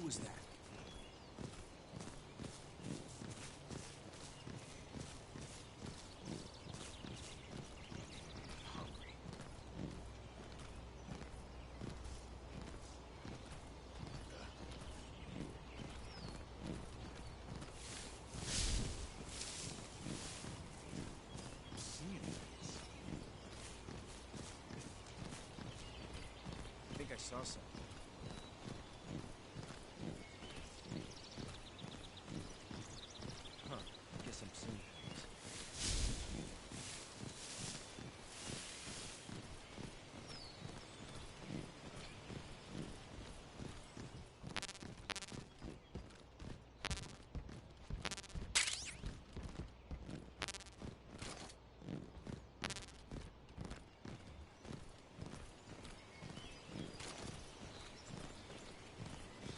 was that? Hungry. Seeing things. I think I saw something. Huh. Guess I'm seeing things.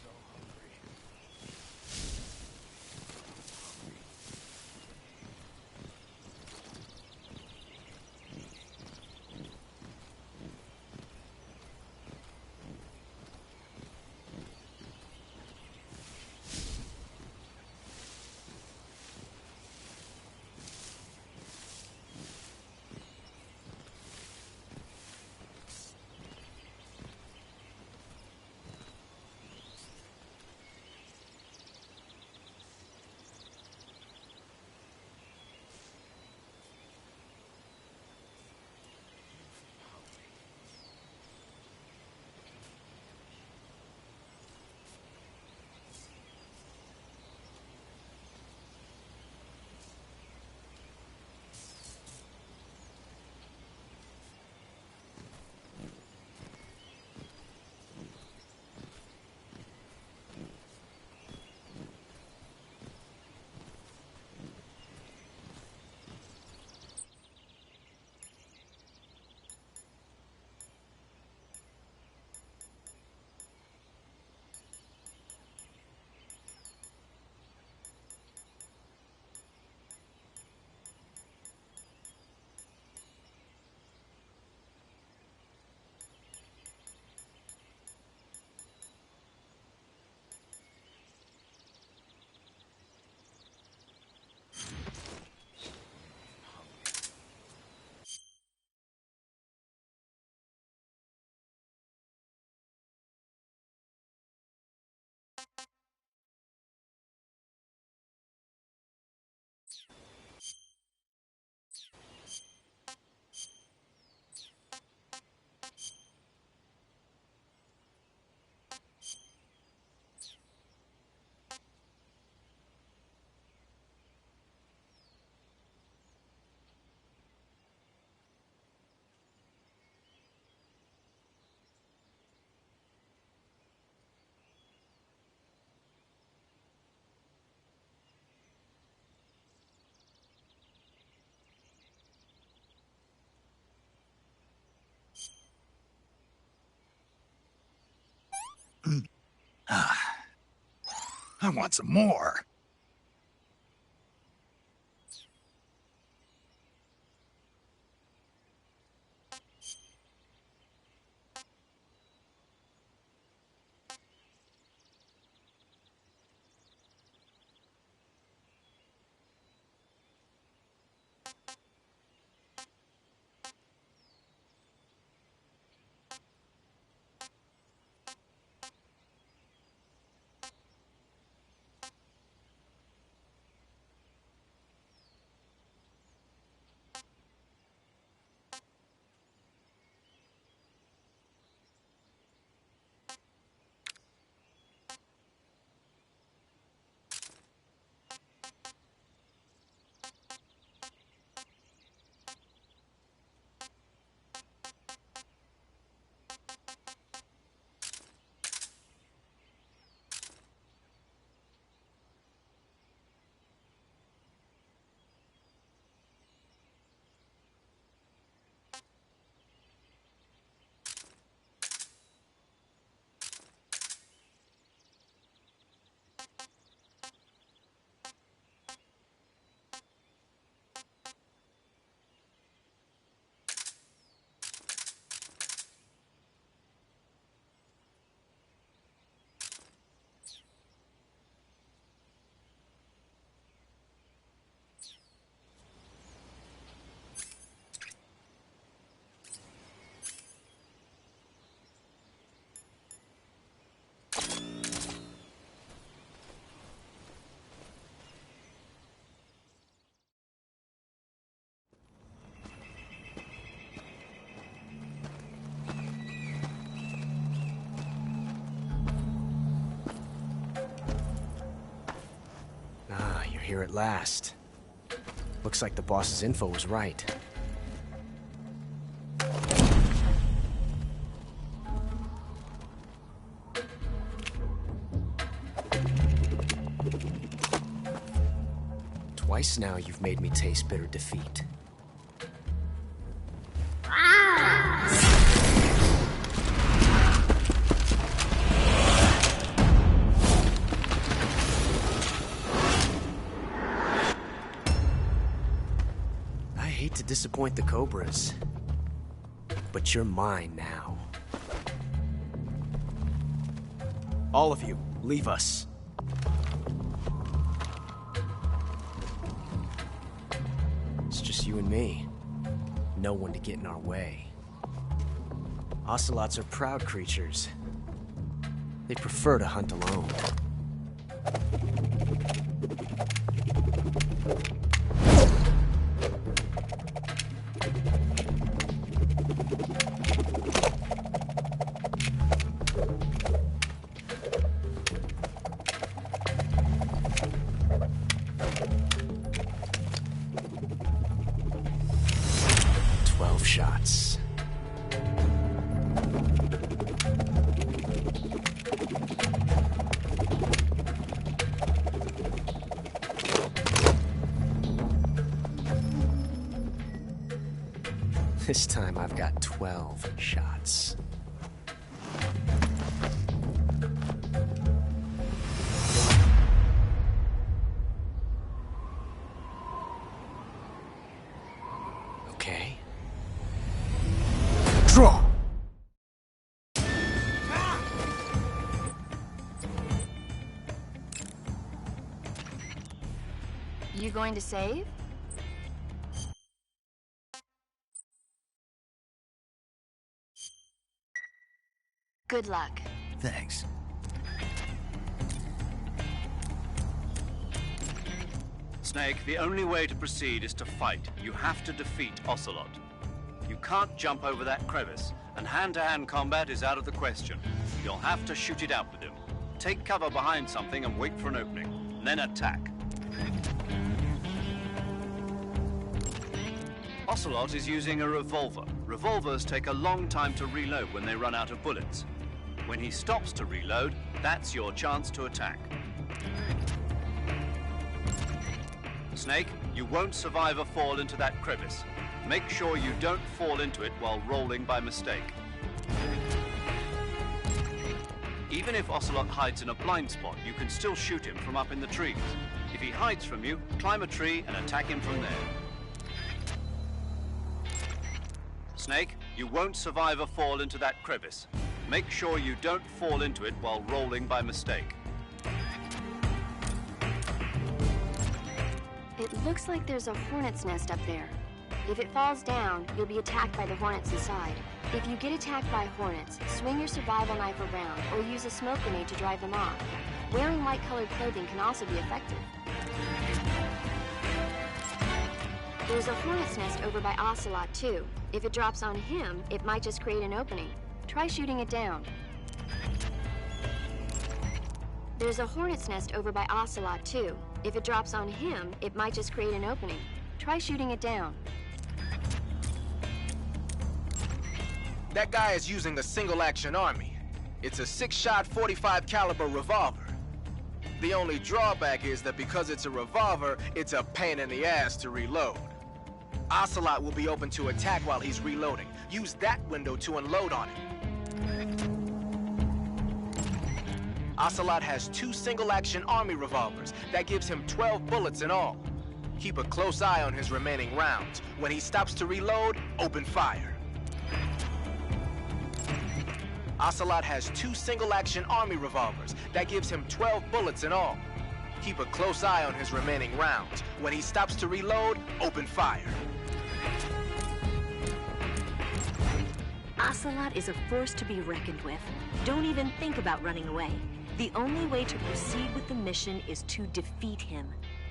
So hungry. I want some more. here at last. Looks like the boss's info was right. Twice now you've made me taste bitter defeat. I hate to disappoint the Cobras, but you're mine now. All of you, leave us. It's just you and me. No one to get in our way. Ocelots are proud creatures. They prefer to hunt alone. Shots. This time I've got 12 shots. Okay. Draw! You going to save? Good luck. Thanks. Snake, the only way to proceed is to fight. You have to defeat Ocelot. You can't jump over that crevice, and hand-to-hand combat is out of the question. You'll have to shoot it out with him. Take cover behind something and wait for an opening, then attack. Ocelot is using a revolver. Revolvers take a long time to reload when they run out of bullets. When he stops to reload, that's your chance to attack. Snake, you won't survive a fall into that crevice. Make sure you don't fall into it while rolling by mistake. Even if Ocelot hides in a blind spot, you can still shoot him from up in the trees. If he hides from you, climb a tree and attack him from there. Snake, you won't survive a fall into that crevice. Make sure you don't fall into it while rolling by mistake. It looks like there's a hornet's nest up there. If it falls down, you'll be attacked by the hornets inside. If you get attacked by hornets, swing your survival knife around or use a smoke grenade to drive them off. Wearing light-colored clothing can also be effective. There's a hornet's nest over by Ocelot, too. If it drops on him, it might just create an opening. Try shooting it down. There's a hornet's nest over by Ocelot, too. If it drops on him, it might just create an opening. Try shooting it down. That guy is using a single-action army. It's a 6-shot 45 caliber revolver. The only drawback is that because it's a revolver, it's a pain in the ass to reload. Ocelot will be open to attack while he's reloading. Use that window to unload on him. Ocelot has 2 single-action army revolvers. That gives him 12 bullets in all. Keep a close eye on his remaining rounds. When he stops to reload, open fire. Ocelot has 2 single-action army revolvers. That gives him 12 bullets in all. Keep a close eye on his remaining rounds. When he stops to reload, open fire. Ocelot is a force to be reckoned with. Don't even think about running away. The only way to proceed with the mission is to defeat him.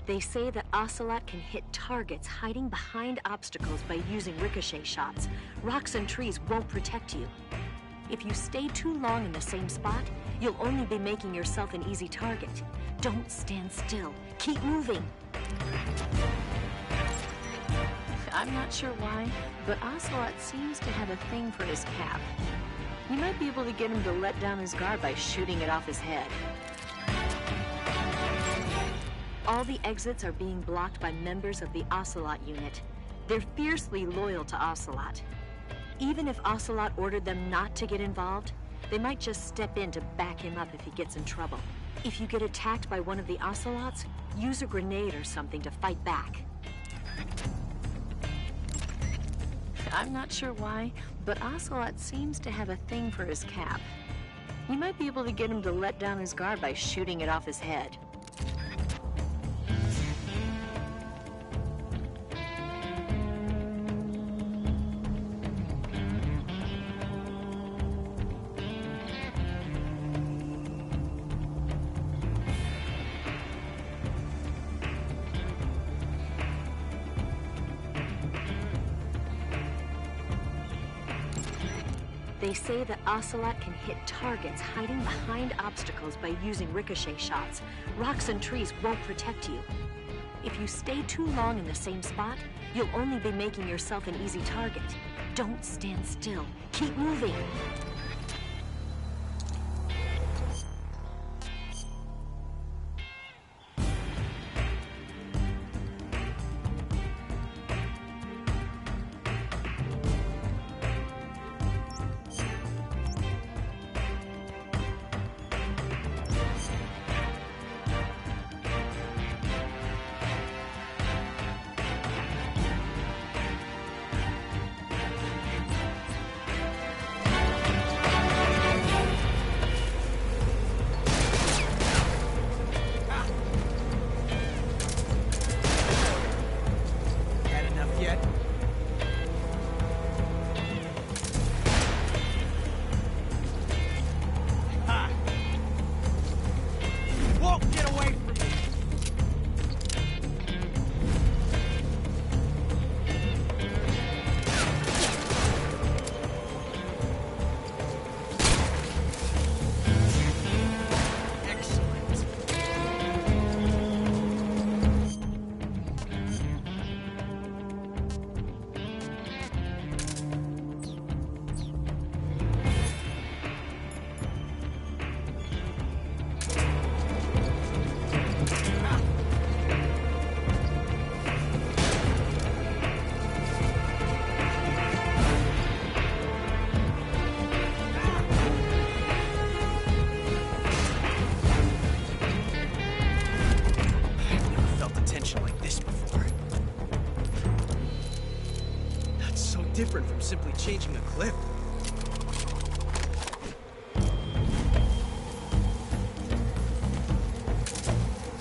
They say that Ocelot can hit targets hiding behind obstacles by using ricochet shots. Rocks and trees won't protect you. If you stay too long in the same spot, you'll only be making yourself an easy target. Don't stand still. Keep moving. I'm not sure why, but Ocelot seems to have a thing for his cap. You might be able to get him to let down his guard by shooting it off his head. All the exits are being blocked by members of the Ocelot unit. They're fiercely loyal to Ocelot. Even if Ocelot ordered them not to get involved, they might just step in to back him up if he gets in trouble. If you get attacked by one of the Ocelots, use a grenade or something to fight back. I'm not sure why, but Ocelot seems to have a thing for his cap. You might be able to get him to let down his guard by shooting it off his head. They say that Ocelot can hit targets hiding behind obstacles by using ricochet shots. Rocks and trees won't protect you. If you stay too long in the same spot, you'll only be making yourself an easy target. Don't stand still. Keep moving. Different from simply changing a clip.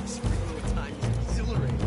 This reload time is exhilarating.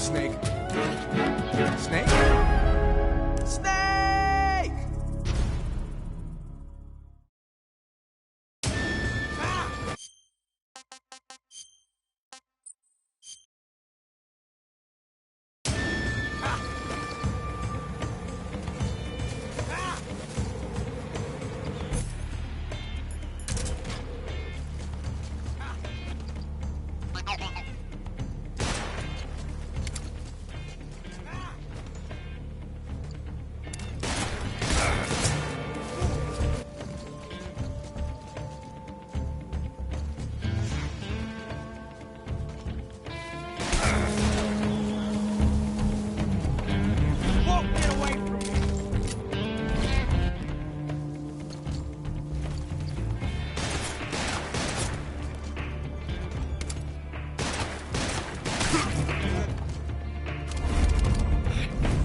Snake. Snake? Snake!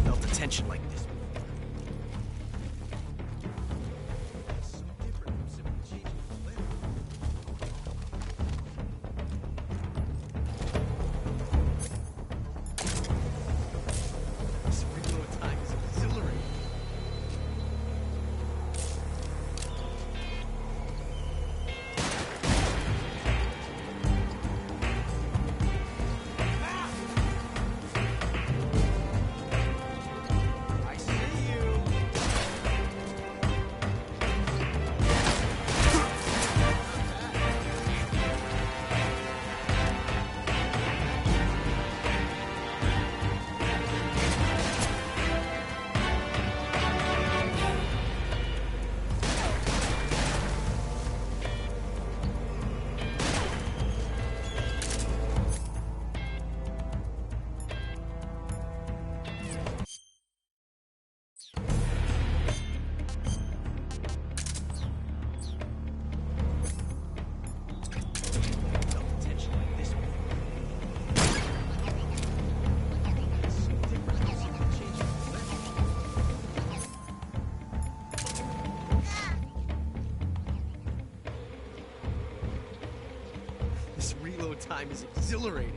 Felt the tension like this. This reload time is exhilarating. I see you. Felt the tension like this. This reload time is exhilarating.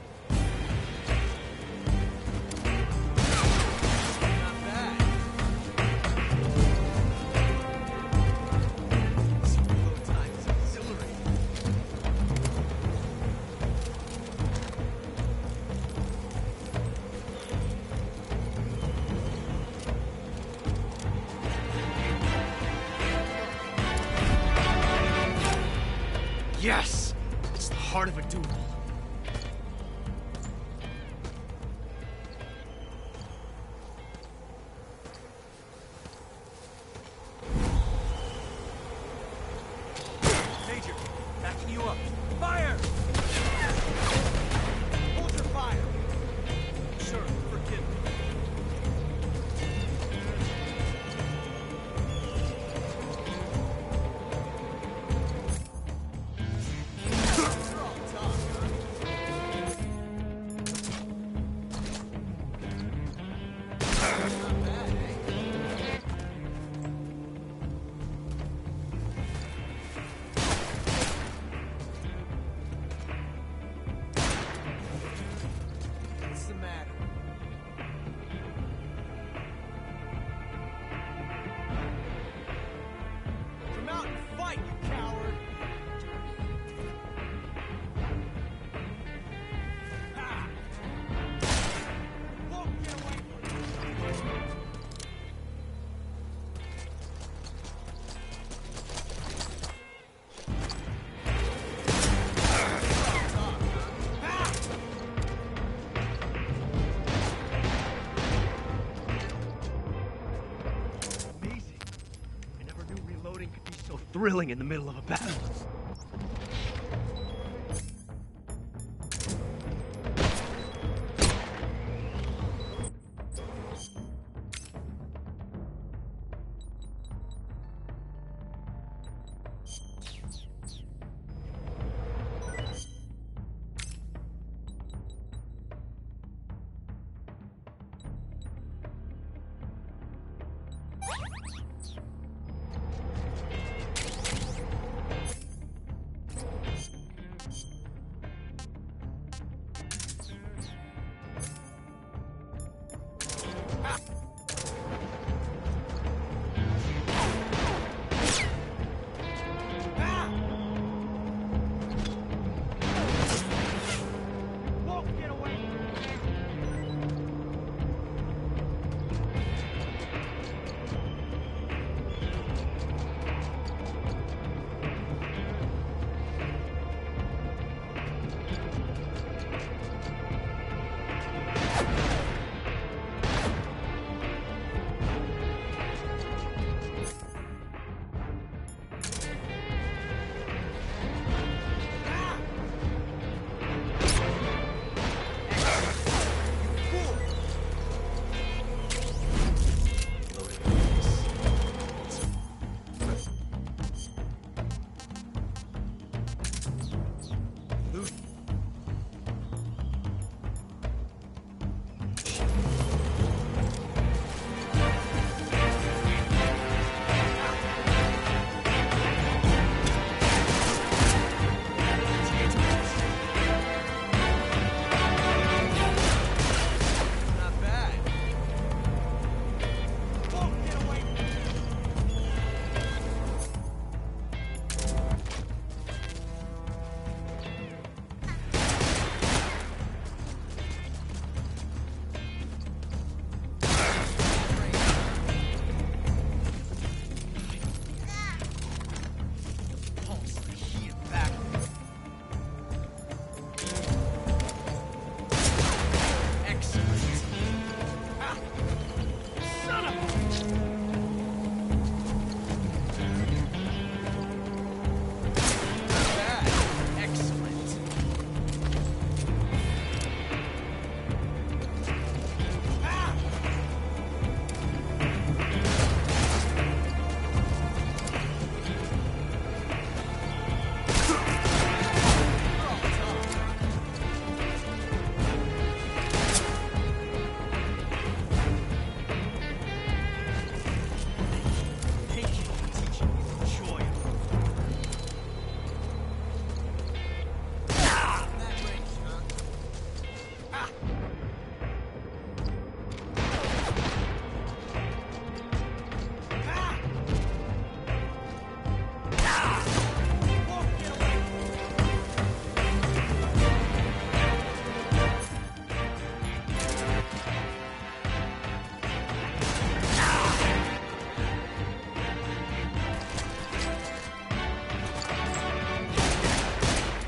This reload time is exhilarating. Yes! It's the heart of a duel. Major, backing you up. Fire! Hold your fire. Sure, forgive me. You're all tough, huh? thrilling in the middle of a battle.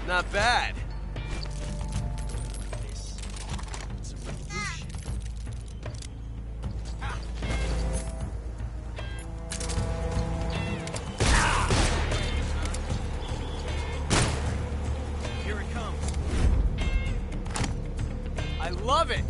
Not bad. It's a revolution. Here it comes. I love it!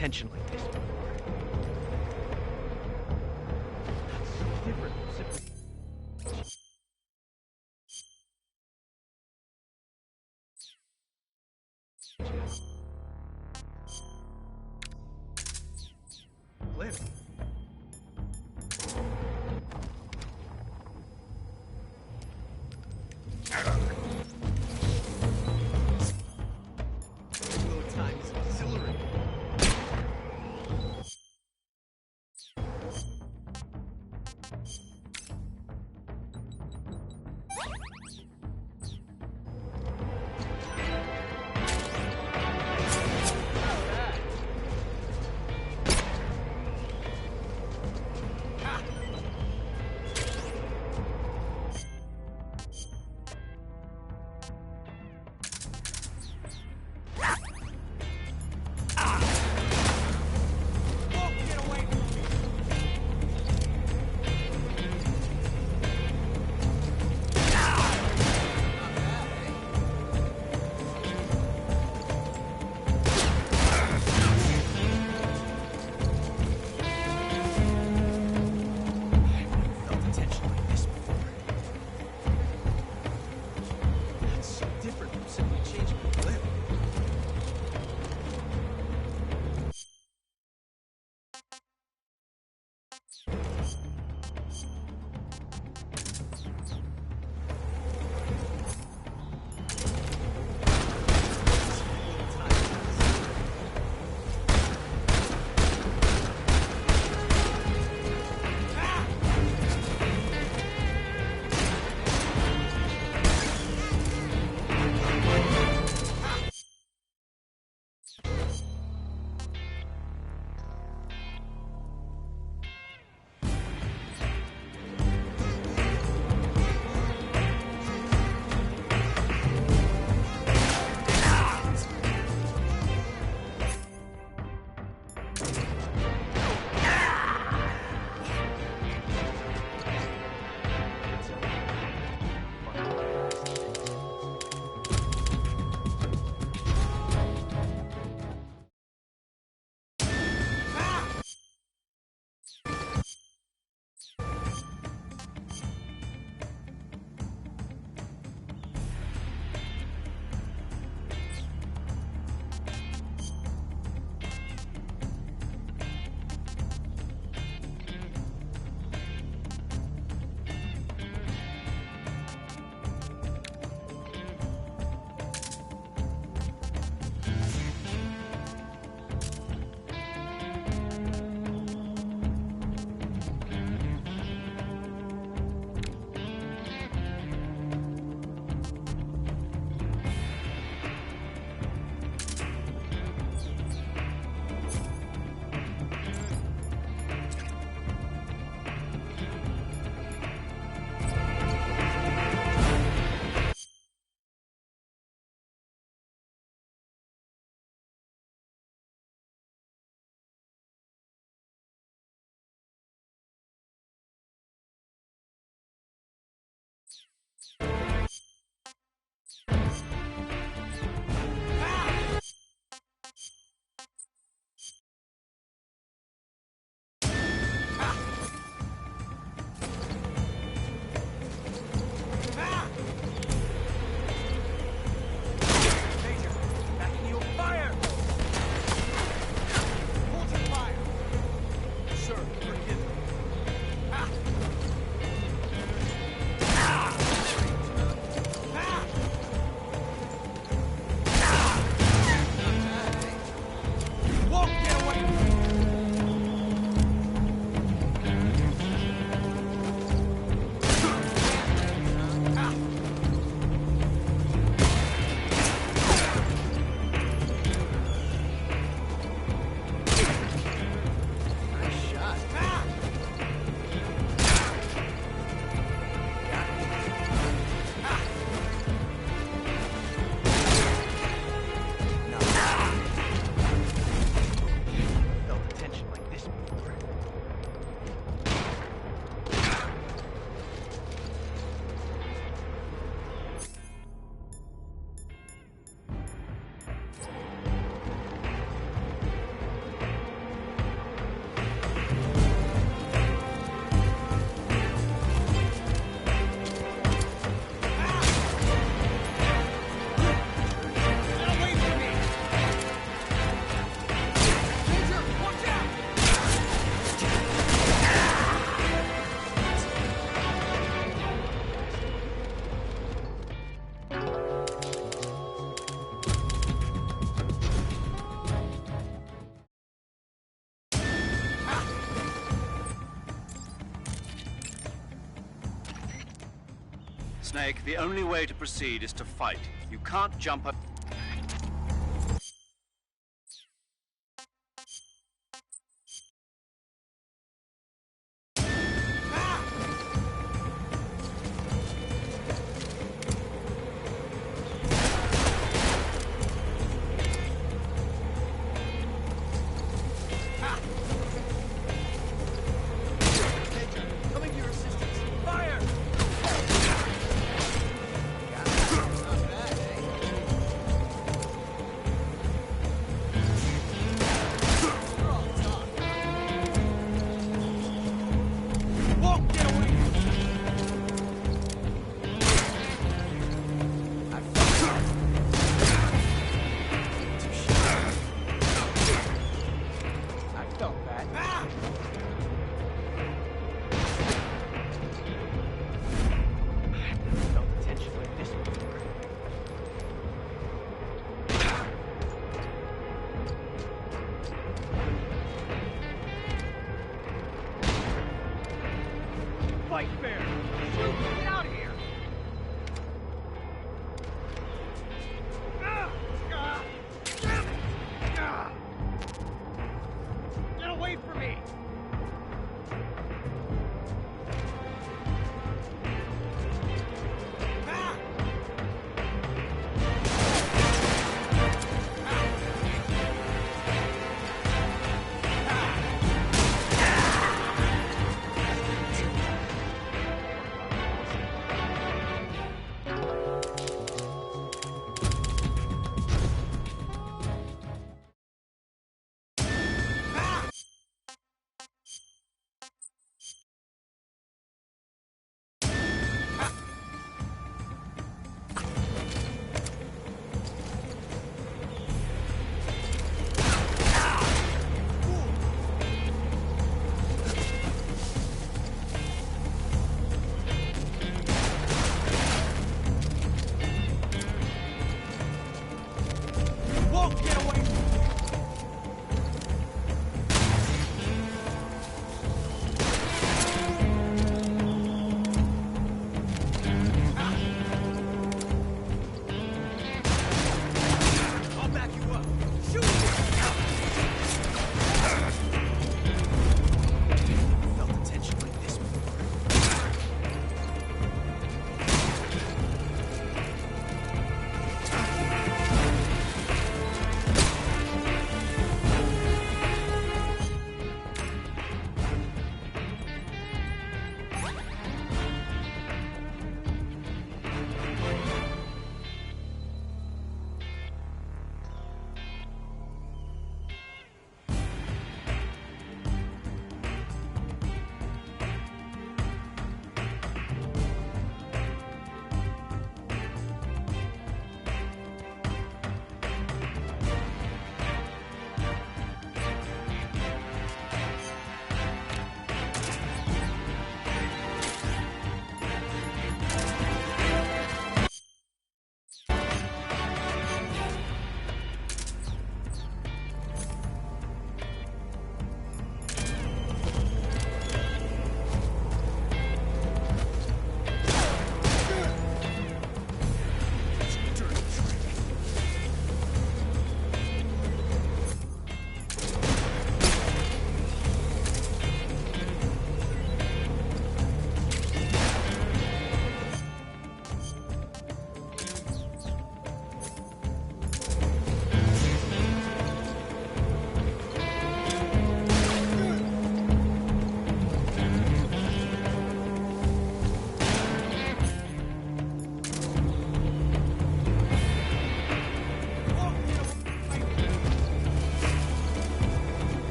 tension like this before. That's so different from simply... Live. Slow time is exhilarating. Snake, the only way to proceed is to fight. You can't jump up. Coming to your assistance. Fire! Won't get away! I felt that. Felt the tension like this before. Fight fair! Shoot! Get out of here! Get away from me!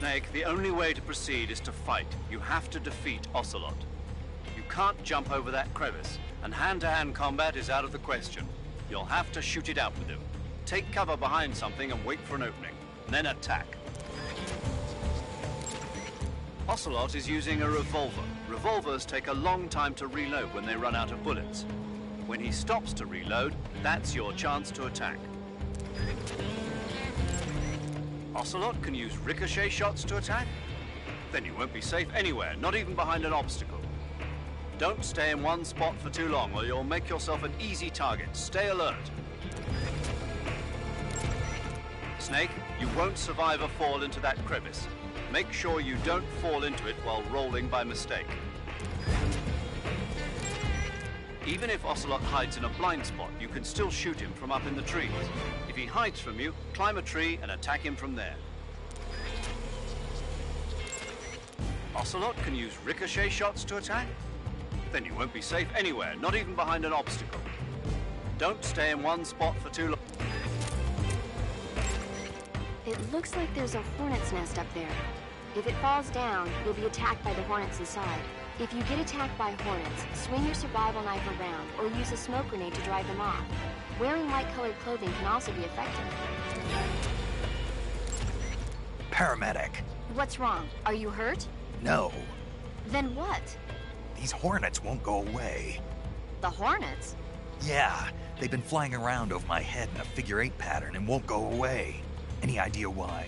Snake, the only way to proceed is to fight. You have to defeat Ocelot. You can't jump over that crevice, and hand-to-hand combat is out of the question. You'll have to shoot it out with him. Take cover behind something and wait for an opening, then attack. Ocelot is using a revolver. Revolvers take a long time to reload when they run out of bullets. When he stops to reload, that's your chance to attack. Ocelot can use ricochet shots to attack? Then you won't be safe anywhere, not even behind an obstacle. Don't stay in one spot for too long or you'll make yourself an easy target. Stay alert. Snake, you won't survive a fall into that crevice. Make sure you don't fall into it while rolling by mistake. Even if Ocelot hides in a blind spot, you can still shoot him from up in the trees. If he hides from you, climb a tree and attack him from there. Ocelot can use ricochet shots to attack? Then you won't be safe anywhere, not even behind an obstacle. Don't stay in one spot for too long. It looks like there's a hornet's nest up there. If it falls down, you'll be attacked by the hornets inside. If you get attacked by hornets, swing your survival knife around or use a smoke grenade to drive them off. Wearing light-colored clothing can also be effective. Paramedic. What's wrong? Are you hurt? No. Then what? These hornets won't go away. The hornets? Yeah, they've been flying around over my head in a figure-8 pattern and won't go away. Any idea why?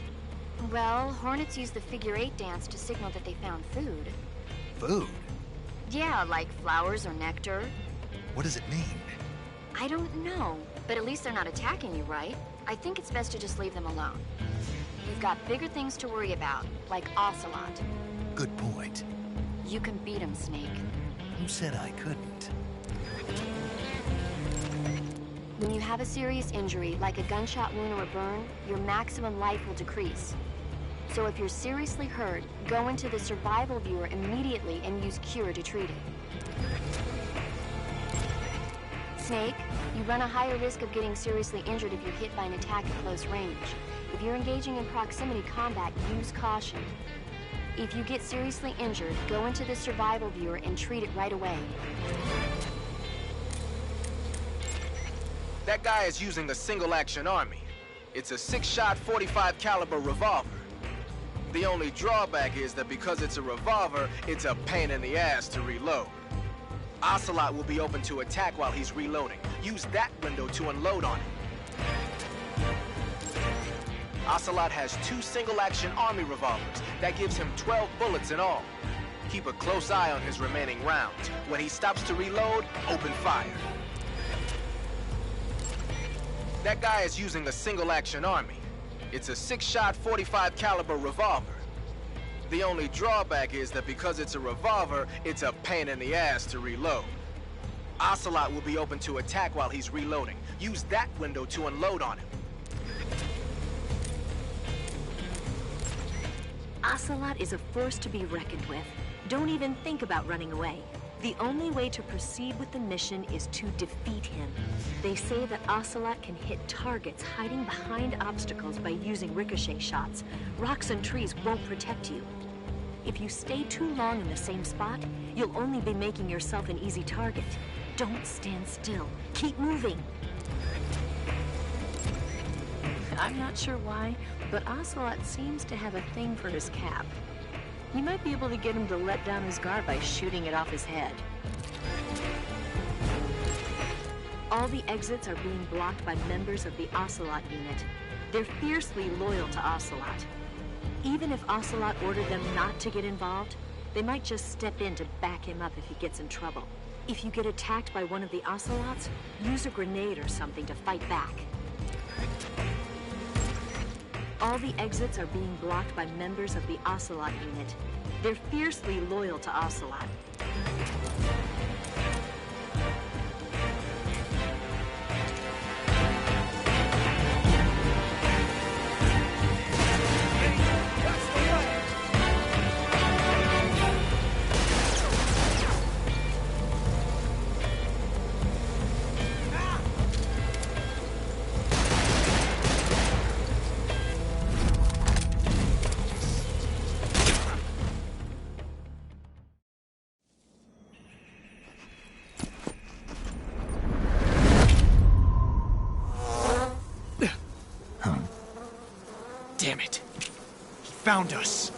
Well, hornets use the figure-8 dance to signal that they found food. Food? Yeah, like flowers or nectar. What does it mean? I don't know, but at least they're not attacking you, right? I think it's best to just leave them alone. You've got bigger things to worry about, like Ocelot. Good point. You can beat him, Snake. Who said I couldn't? When you have a serious injury, like a gunshot wound or a burn, your maximum life will decrease. So if you're seriously hurt, go into the survival viewer immediately and use Cure to treat it. Snake, you run a higher risk of getting seriously injured if you're hit by an attack at close range. If you're engaging in proximity combat, use caution. If you get seriously injured, go into the survival viewer and treat it right away. That guy is using a single-action army. It's a 6-shot 45 caliber revolver. The only drawback is that because it's a revolver, it's a pain in the ass to reload. Ocelot will be open to attack while he's reloading. Use that window to unload on him. Ocelot has 2 single-action army revolvers. That gives him 12 bullets in all. Keep a close eye on his remaining rounds. When he stops to reload, open fire. That guy is using a single-action army. It's a 6-shot 45 caliber revolver. The only drawback is that because it's a revolver, it's a pain in the ass to reload. Ocelot will be open to attack while he's reloading. Use that window to unload on him. Ocelot is a force to be reckoned with. Don't even think about running away. The only way to proceed with the mission is to defeat him. They say that Ocelot can hit targets hiding behind obstacles by using ricochet shots. Rocks and trees won't protect you. If you stay too long in the same spot, you'll only be making yourself an easy target. Don't stand still. Keep moving. I'm not sure why, but Ocelot seems to have a thing for his cap. You might be able to get him to let down his guard by shooting it off his head. All the exits are being blocked by members of the Ocelot unit. They're fiercely loyal to Ocelot. Even if Ocelot ordered them not to get involved, they might just step in to back him up if he gets in trouble. If you get attacked by one of the Ocelots, use a grenade or something to fight back. All the exits are being blocked by members of the Ocelot unit. They're fiercely loyal to Ocelot. Damn it. He found us.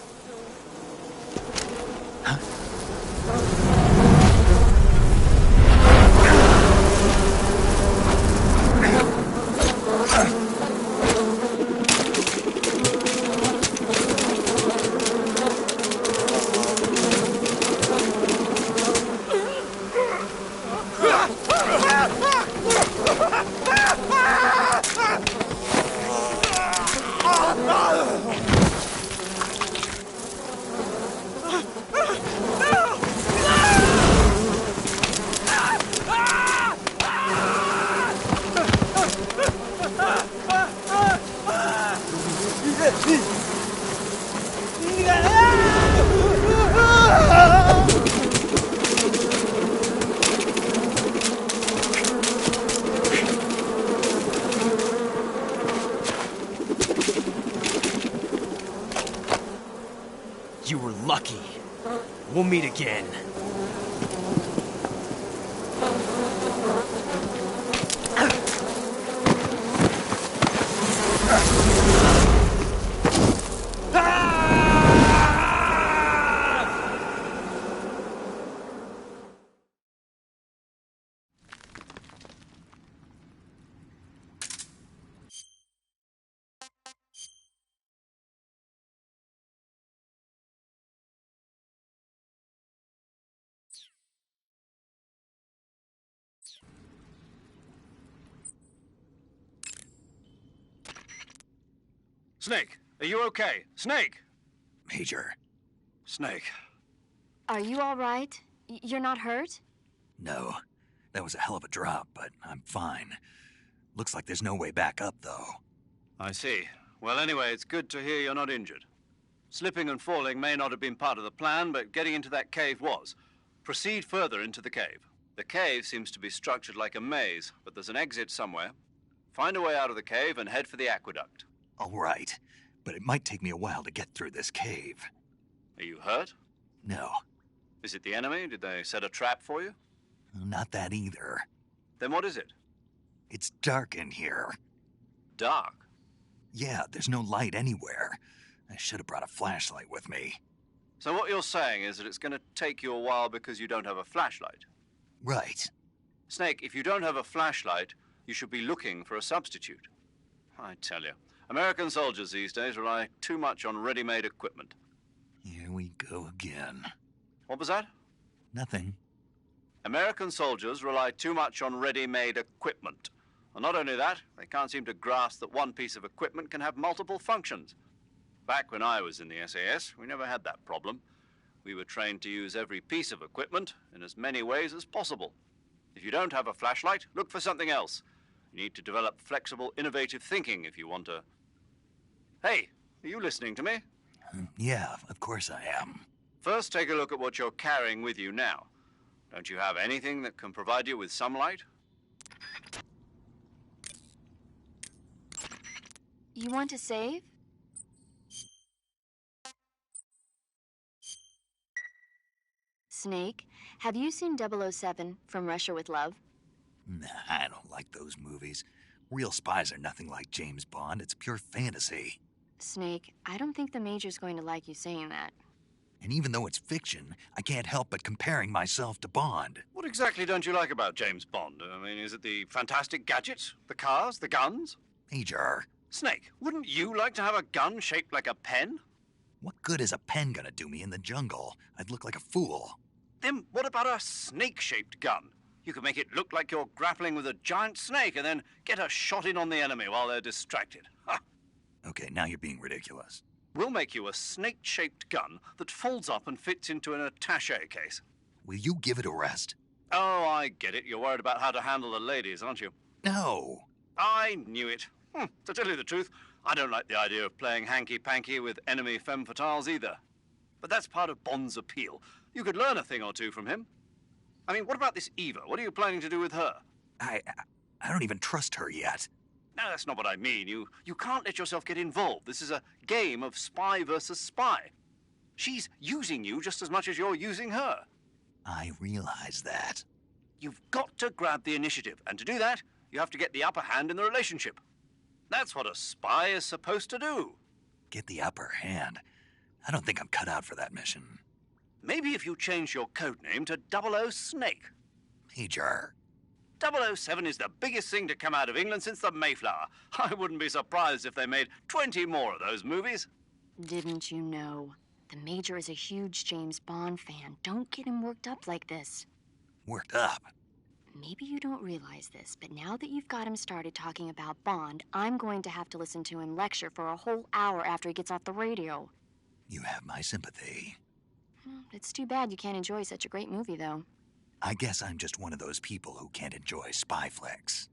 You were lucky. We'll meet again. Snake, are you okay? Snake! Major. Snake. Are you all right? You're not hurt? No. That was a hell of a drop, but I'm fine. Looks like there's no way back up, though. I see. Well, anyway, it's good to hear you're not injured. Slipping and falling may not have been part of the plan, but getting into that cave was. Proceed further into the cave. The cave seems to be structured like a maze, but there's an exit somewhere. Find a way out of the cave and head for the aqueduct. All right, but it might take me a while to get through this cave. Are you hurt? No, Is it the enemy? Did they set a trap for you? not that either. Then what is it? It's dark in here. Dark. Yeah, there's no light anywhere. I should have brought a flashlight with me. So what you're saying is that it's going to take you a while because you don't have a flashlight. Right. Snake, if you don't have a flashlight, you should be looking for a substitute. I tell you, American soldiers these days rely too much on ready-made equipment. Here we go again. What was that? Nothing. American soldiers rely too much on ready-made equipment. And not only that, they can't seem to grasp that one piece of equipment can have multiple functions. Back when I was in the SAS, we never had that problem. We were trained to use every piece of equipment in as many ways as possible. If you don't have a flashlight, look for something else. You need to develop flexible, innovative thinking if you want to... Hey, are you listening to me? Yeah, of course I am. First, take a look at what you're carrying with you now. Don't you have anything that can provide you with some light? You want to save? Snake, have you seen 007 from Russia with Love? Nah, I don't like those movies. Real spies are nothing like James Bond. It's pure fantasy. Snake, I don't think the Major's going to like you saying that. And even though it's fiction, I can't help but comparing myself to Bond. What exactly don't you like about James Bond? I mean, is it the fantastic gadgets, the cars, the guns? Major, Snake, wouldn't you like to have a gun shaped like a pen? what good is a pen gonna do me in the jungle? I'd look like a fool. Then what about a snake-shaped gun? You could make it look like you're grappling with a giant snake and then get a shot in on the enemy while they're distracted. Ha! Okay, now you're being ridiculous. We'll make you a snake-shaped gun that folds up and fits into an attaché case. Will you give it a rest? Oh, I get it. You're worried about how to handle the ladies, aren't you? No. I knew it. To tell you the truth, I don't like the idea of playing hanky-panky with enemy femme fatales either. But that's part of Bond's appeal. You could learn a thing or two from him. I mean, what about this Eva? What are you planning to do with her? I don't even trust her yet. No, that's not what I mean. You can't let yourself get involved. This is a game of spy versus spy. She's using you just as much as you're using her. I realize that. You've got to grab the initiative, and to do that, you have to get the upper hand in the relationship. That's what a spy is supposed to do. get the upper hand. I don't think I'm cut out for that mission. Maybe if you change your code name to 00 Snake. Major. 007 is the biggest thing to come out of England since the Mayflower. I wouldn't be surprised if they made 20 more of those movies. Didn't you know? The Major is a huge James Bond fan. Don't get him worked up like this. Worked up? Maybe you don't realize this, but now that you've got him started talking about Bond, I'm going to have to listen to him lecture for a whole hour after he gets off the radio. You have my sympathy. It's too bad you can't enjoy such a great movie, though. I guess I'm just one of those people who can't enjoy spy flicks.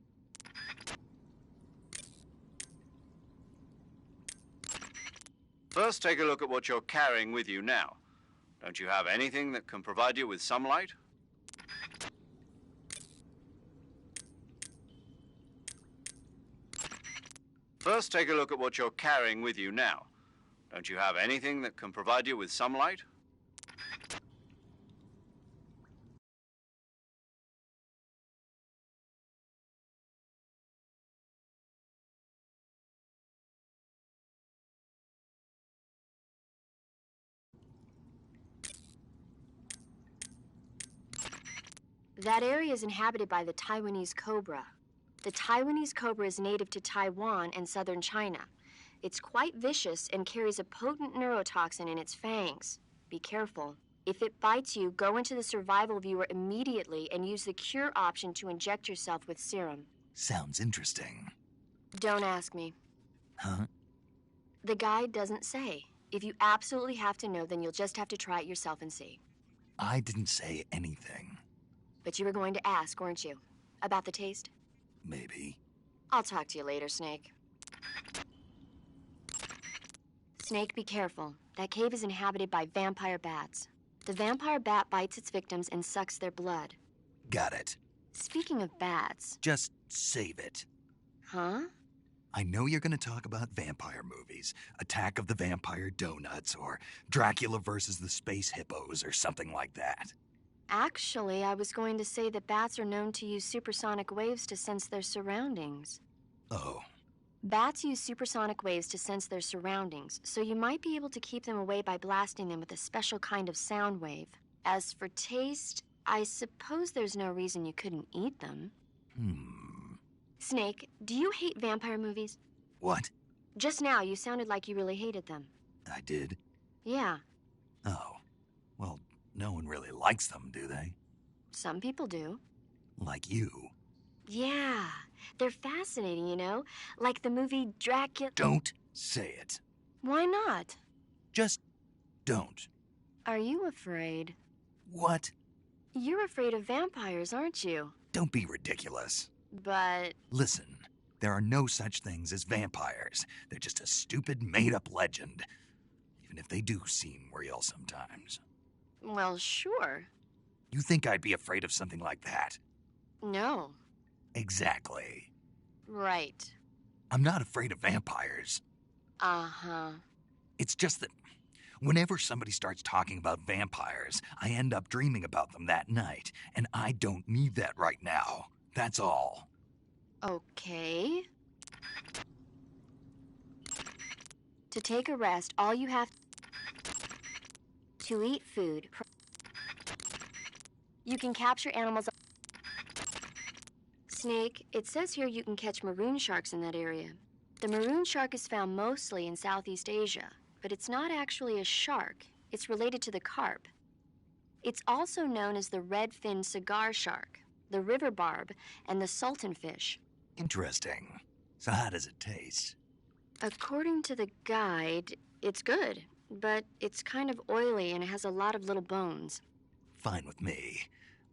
First, take a look at what you're carrying with you now. Don't you have anything that can provide you with some light? First, take a look at what you're carrying with you now. Don't you have anything that can provide you with some light? That area is inhabited by the Taiwanese cobra. The Taiwanese cobra is native to Taiwan and southern China. It's quite vicious and carries a potent neurotoxin in its fangs. Be careful. If it bites you, go into the survival viewer immediately and use the cure option to inject yourself with serum. Sounds interesting. Don't ask me. Huh? The guide doesn't say. If you absolutely have to know, then you'll just have to try it yourself and see. I didn't say anything. But you were going to ask, weren't you? About the taste? Maybe. I'll talk to you later, Snake. Snake, be careful. That cave is inhabited by vampire bats. The vampire bat bites its victims and sucks their blood. Got it. Speaking of bats... Just save it. Huh? I know you're going to talk about vampire movies. Attack of the Vampire Donuts, or Dracula versus the Space Hippos, or something like that. Actually, I was going to say that bats are known to use supersonic waves to sense their surroundings. Oh. Bats use supersonic waves to sense their surroundings, so you might be able to keep them away by blasting them with a special kind of sound wave. As for taste, I suppose there's no reason you couldn't eat them. Snake, do you hate vampire movies? What? Just now, you sounded like you really hated them. I did? Yeah. Oh. Well, no one really likes them, do they? Some people do. Like you. Yeah. They're fascinating, you know? Like the movie Dracula... Don't say it. Why not? Just don't. Are you afraid? What? You're afraid of vampires, aren't you? Don't be ridiculous. But... Listen, there are no such things as vampires. They're just a stupid, made-up legend. Even if they do seem real sometimes. Well, sure. You think I'd be afraid of something like that? No. Exactly. Right. I'm not afraid of vampires. Uh-huh. It's just that whenever somebody starts talking about vampires, I end up dreaming about them that night, and I don't need that right now. That's all. Okay. To take a rest, all you have to eat food. You can capture animals. Snake, it says here you can catch maroon sharks in that area. The maroon shark is found mostly in Southeast Asia, but it's not actually a shark. It's related to the carp. It's also known as the red-finned cigar shark, the river barb, and the sultan fish. Interesting. So how does it taste? According to the guide, it's good, but it's kind of oily and it has a lot of little bones. Fine with me.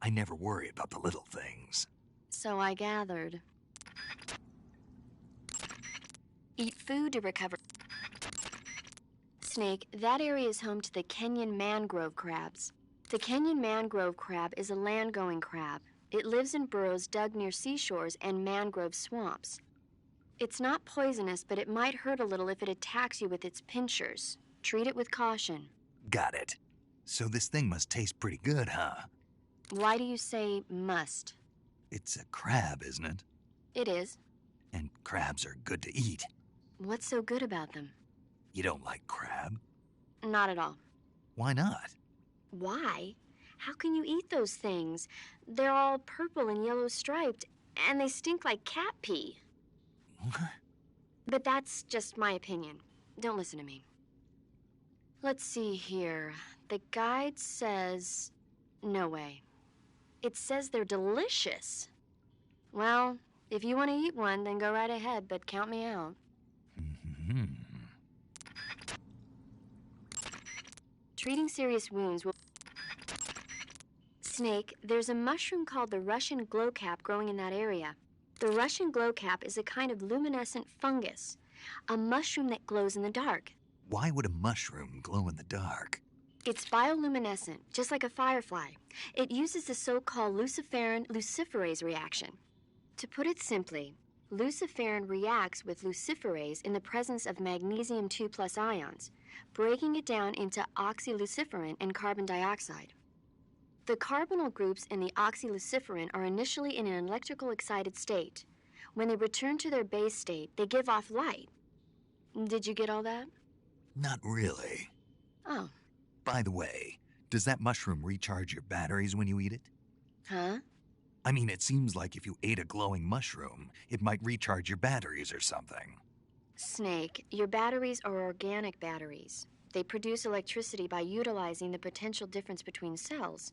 I never worry about the little things. So I gathered. Eat food to recover. Snake, that area is home to the Kenyan mangrove crabs. The Kenyan mangrove crab is a land-going crab. It lives in burrows dug near seashores and mangrove swamps. It's not poisonous, but it might hurt a little if it attacks you with its pinchers. Treat it with caution. Got it. So this thing must taste pretty good, huh? Why do you say must? It's a crab, isn't it? It is. And crabs are good to eat. What's so good about them? You don't like crab? Not at all. Why not? Why? How can you eat those things? They're all purple and yellow striped, and they stink like cat pee. But that's just my opinion. Don't listen to me. Let's see here. The guide says... No way. It says they're delicious. Well, if you want to eat one, then go right ahead, but count me out. Treating serious wounds will... Snake, there's a mushroom called the Russian glowcap growing in that area. The Russian glowcap is a kind of luminescent fungus, a mushroom that glows in the dark. Why would a mushroom glow in the dark? It's bioluminescent, just like a firefly. It uses the so-called luciferin luciferase reaction. To put it simply, luciferin reacts with luciferase in the presence of magnesium 2+ ions, breaking it down into oxyluciferin and carbon dioxide. The carbonyl groups in the oxyluciferin are initially in an electrical excited state. When they return to their base state, they give off light. Did you get all that? Not really. Oh. By the way, does that mushroom recharge your batteries when you eat it? Huh? I mean, it seems like if you ate a glowing mushroom, it might recharge your batteries or something. Snake, your batteries are organic batteries. They produce electricity by utilizing the potential difference between cells.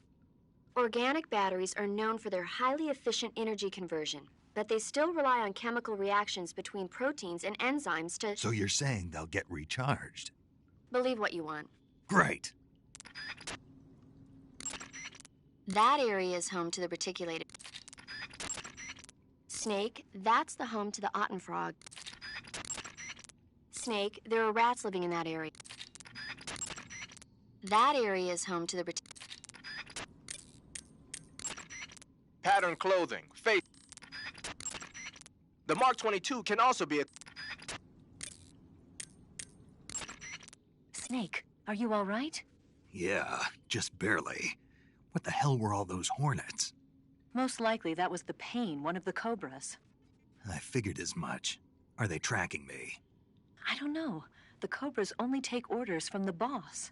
Organic batteries are known for their highly efficient energy conversion, but they still rely on chemical reactions between proteins and enzymes to... So you're saying they'll get recharged? Believe what you want. Great. That area is home to the reticulated... Snake, that's the home to the otten frog. Snake, there are rats living in that area. That area is home to the... Pattern clothing, face. The Mark 22 can also be a... Snake, are you all right? Yeah, just barely. What the hell were all those hornets? Most likely that was the pain, one of the cobras. I figured as much. Are they tracking me? I don't know. The cobras only take orders from the boss.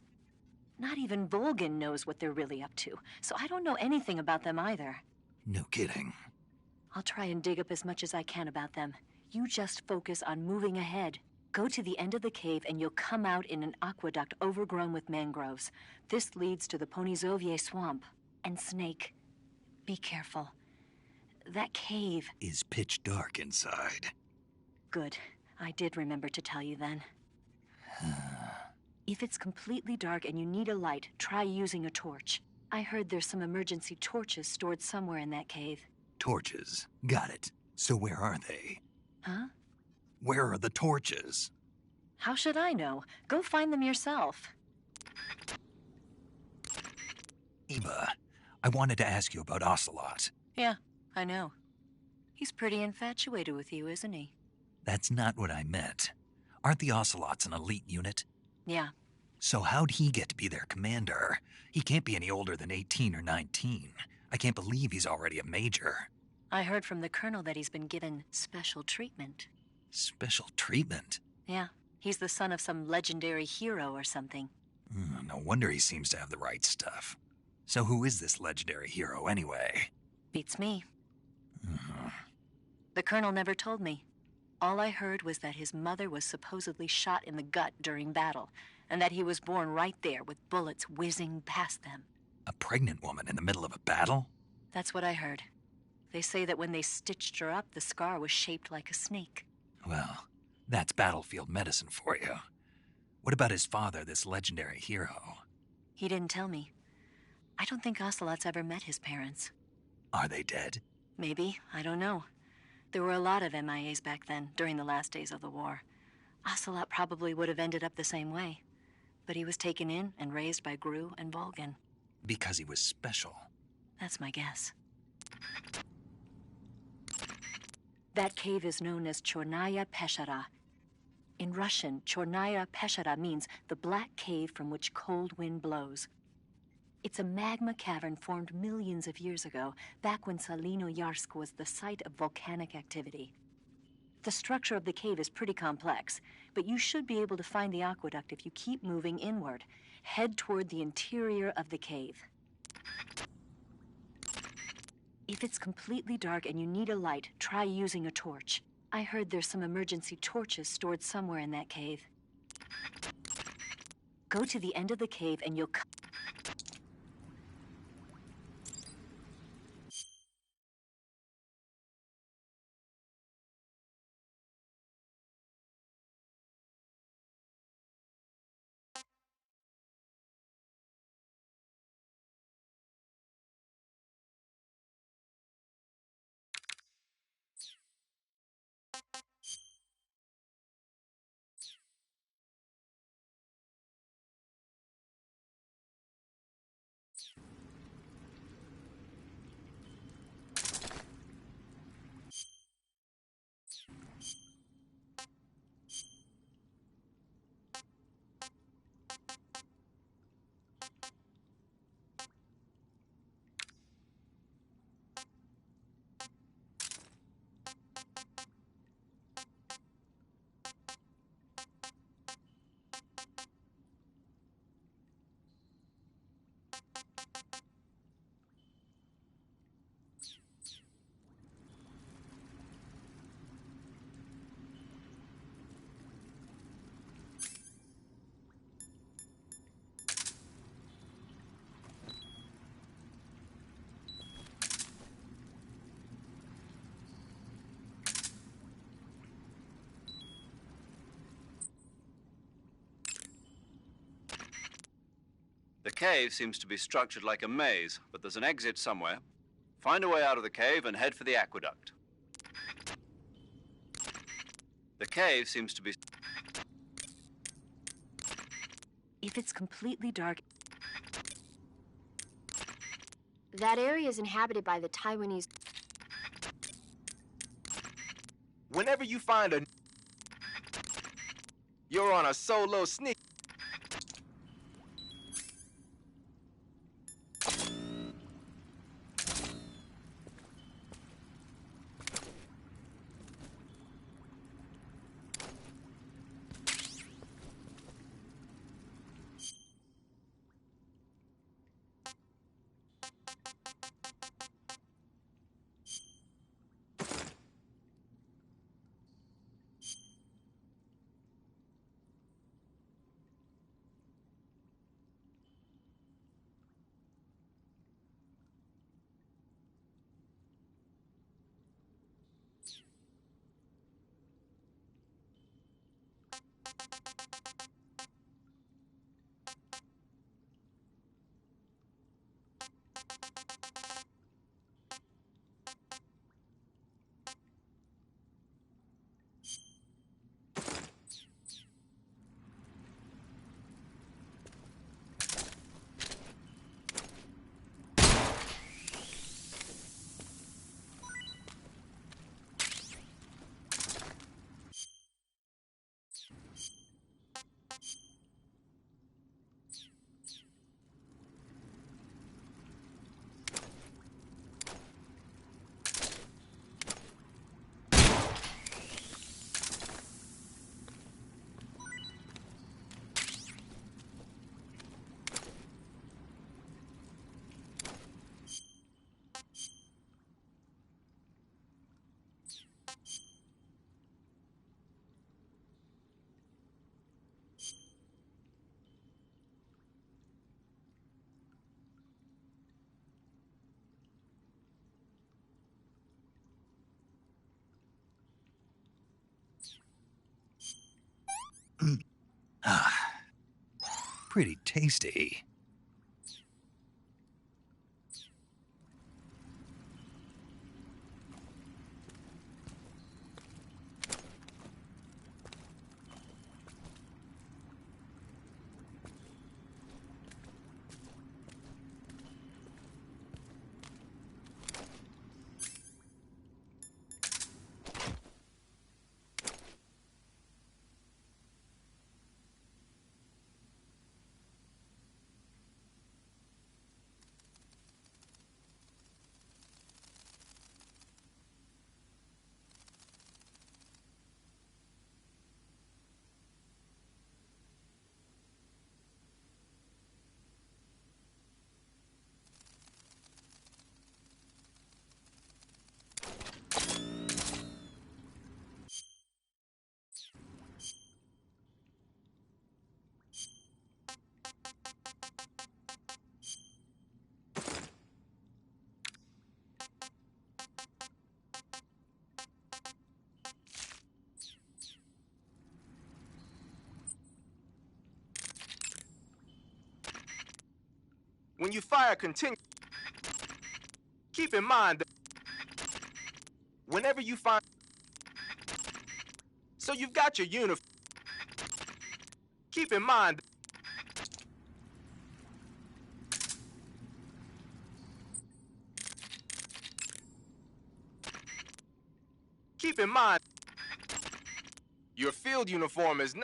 Not even Volgin knows what they're really up to, so I don't know anything about them either. No kidding. I'll try and dig up as much as I can about them. You just focus on moving ahead. Go to the end of the cave and you'll come out in an aqueduct overgrown with mangroves. This leads to the Ponyzovier swamp. And Snake, be careful. That cave... is pitch dark inside. Good. I did remember to tell you then. If it's completely dark and you need a light, try using a torch. I heard there's some emergency torches stored somewhere in that cave. Torches. Got it. So where are they? Huh? Where are the torches? How should I know? Go find them yourself. Eva, I wanted to ask you about Ocelot. Yeah, I know. He's pretty infatuated with you, isn't he? That's not what I meant. Aren't the Ocelots an elite unit? Yeah. So how'd he get to be their commander? He can't be any older than 18 or 19. I can't believe he's already a major. I heard from the colonel that he's been given special treatment. Special treatment? Yeah, he's the son of some legendary hero or something. No wonder he seems to have the right stuff. So who is this legendary hero anyway? Beats me. The colonel never told me. All I heard was that his mother was supposedly shot in the gut during battle, and that he was born right there with bullets whizzing past them. A pregnant woman in the middle of a battle? That's what I heard. They say that when they stitched her up, the scar was shaped like a snake. Well, that's battlefield medicine for you. What about his father, this legendary hero? He didn't tell me. I don't think Ocelot's ever met his parents. Are they dead? Maybe. I don't know. There were a lot of MIAs back then, during the last days of the war. Ocelot probably would have ended up the same way. But he was taken in and raised by Gru and Volgin. Because he was special. That's my guess. That cave is known as Chornaya Peshara. In Russian, Chornaya Peshara means the black cave from which cold wind blows. It's a magma cavern formed millions of years ago, back when Salinoyarsk was the site of volcanic activity. The structure of the cave is pretty complex, but you should be able to find the aqueduct if you keep moving inward. Head toward the interior of the cave. If it's completely dark and you need a light, try using a torch. I heard there's some emergency torches stored somewhere in that cave. Go to the end of the cave and you'll The cave seems to be structured like a maze, but there's an exit somewhere. Find a way out of the cave and head for the aqueduct. The cave seems to be... If it's completely dark... That area is inhabited by the Taiwanese. Whenever you find a... You're on a solo sneak. Pretty tasty. When you fire continue, keep in mind that whenever you fire, so you've got your uniform. Keep in mind. Keep in mind, your field uniform is not.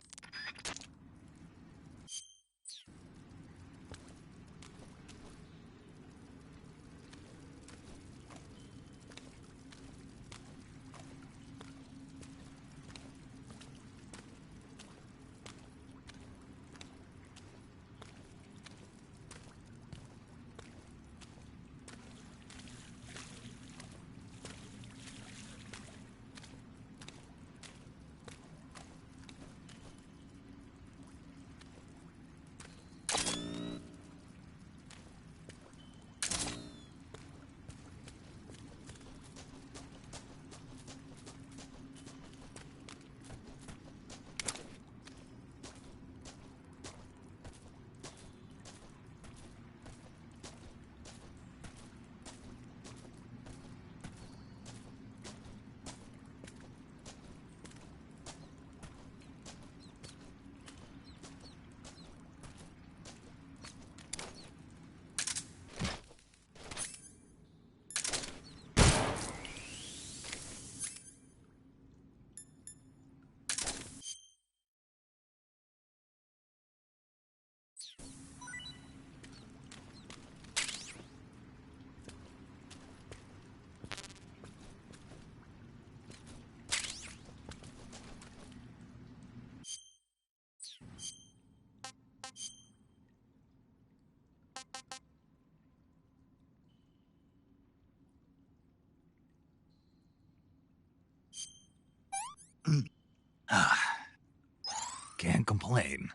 Can't complain.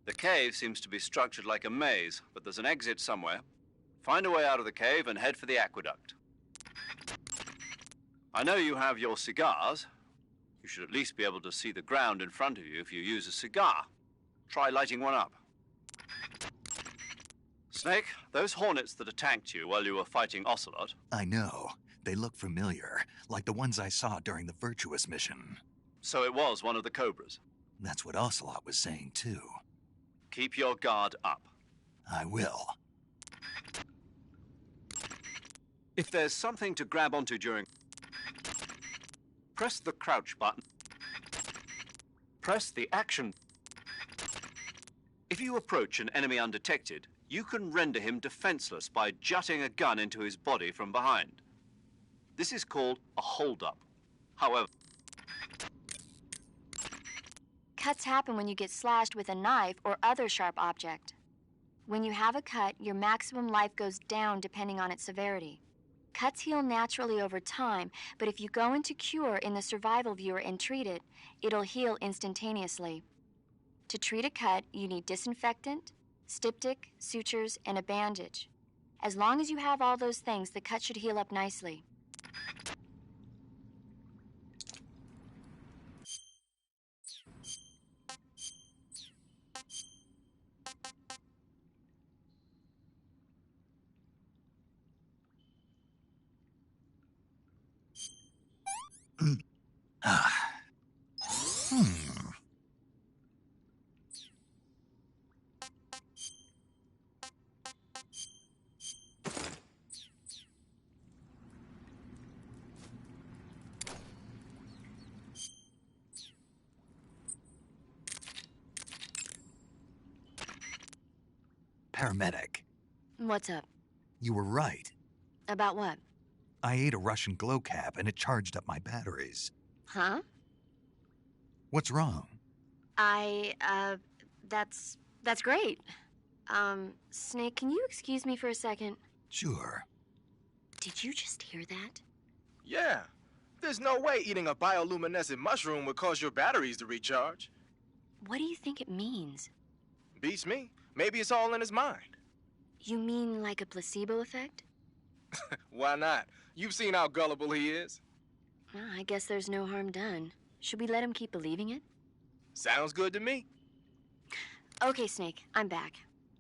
The cave seems to be structured like a maze, but there's an exit somewhere. Find a way out of the cave and head for the aqueduct. I know you have your cigars. You should at least be able to see the ground in front of you if you use a cigar. Try lighting one up. Snake, those hornets that attacked you while you were fighting Ocelot. I know. They look familiar, like the ones I saw during the Virtuous mission. So it was one of the Cobras. That's what Ocelot was saying, too. Keep your guard up. I will. If there's something to grab onto during... Press the crouch button. Press the action. If you approach an enemy undetected, you can render him defenseless by jutting a gun into his body from behind. This is called a hold-up. However... Cuts happen when you get slashed with a knife or other sharp object. When you have a cut, your maximum life goes down depending on its severity. Cuts heal naturally over time, but if you go into cure in the survival viewer and treat it, it'll heal instantaneously. To treat a cut, you need disinfectant, styptic, sutures, and a bandage. As long as you have all those things, the cut should heal up nicely. Paramedic. What's up? You were right. About what? I ate a Russian glow cap and it charged up my batteries. Huh? What's wrong? That's great. Snake, can you excuse me for a second? Sure. Did you just hear that? Yeah. There's no way eating a bioluminescent mushroom would cause your batteries to recharge. What do you think it means? Beats me. Maybe it's all in his mind. You mean like a placebo effect? Why not? You've seen how gullible he is. Well, I guess there's no harm done. Should we let him keep believing it? Sounds good to me. Okay, Snake, I'm back.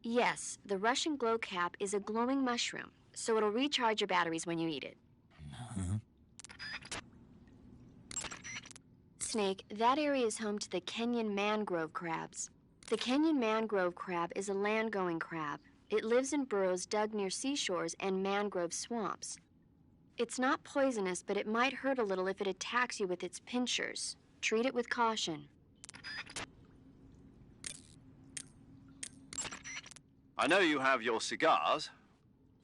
Yes, the Russian glow cap is a glowing mushroom, so it'll recharge your batteries when you eat it. Snake, that area is home to the Kenyan mangrove crabs. The Kenyan mangrove crab is a land-going crab. It lives in burrows dug near seashores and mangrove swamps. It's not poisonous, but it might hurt a little if it attacks you with its pinchers. Treat it with caution. I know you have your cigars.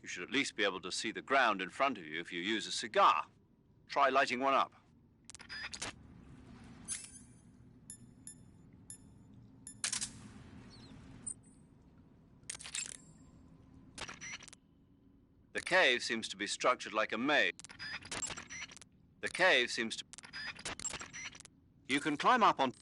You should at least be able to see the ground in front of you if you use a cigar. Try lighting one up. The cave seems to be structured like a maze. The cave seems to... You can climb up on...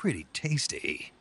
Pretty tasty.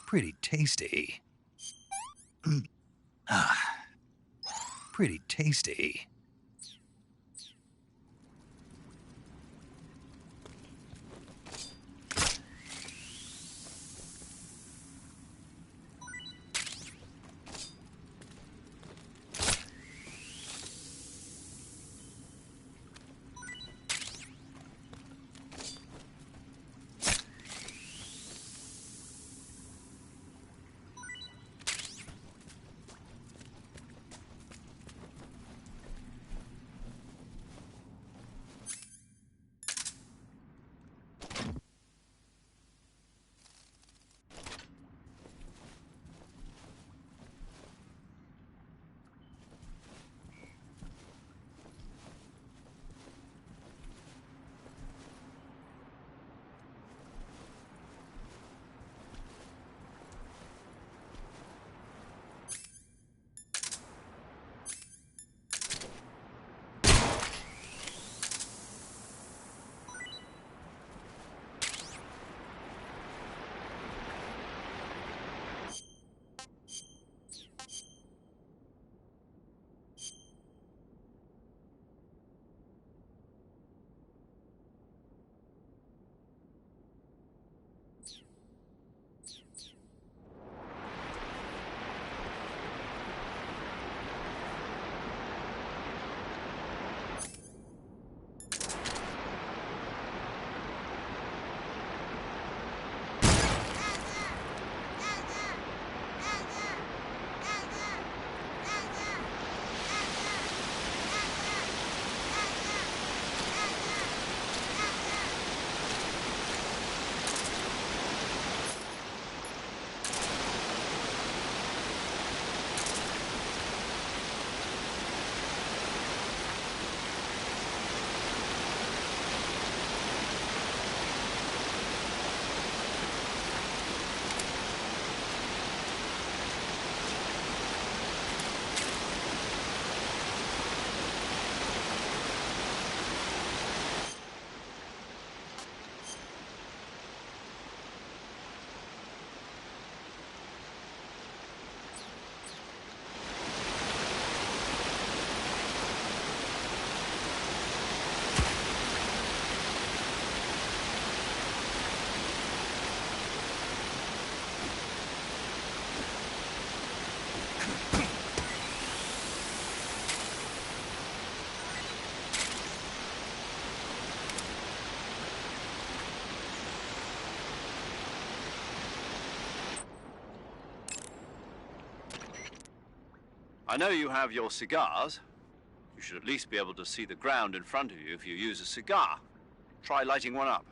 Pretty tasty. Pretty tasty. I know you have your cigars. You should at least be able to see the ground in front of you if you use a cigar. Try lighting one up.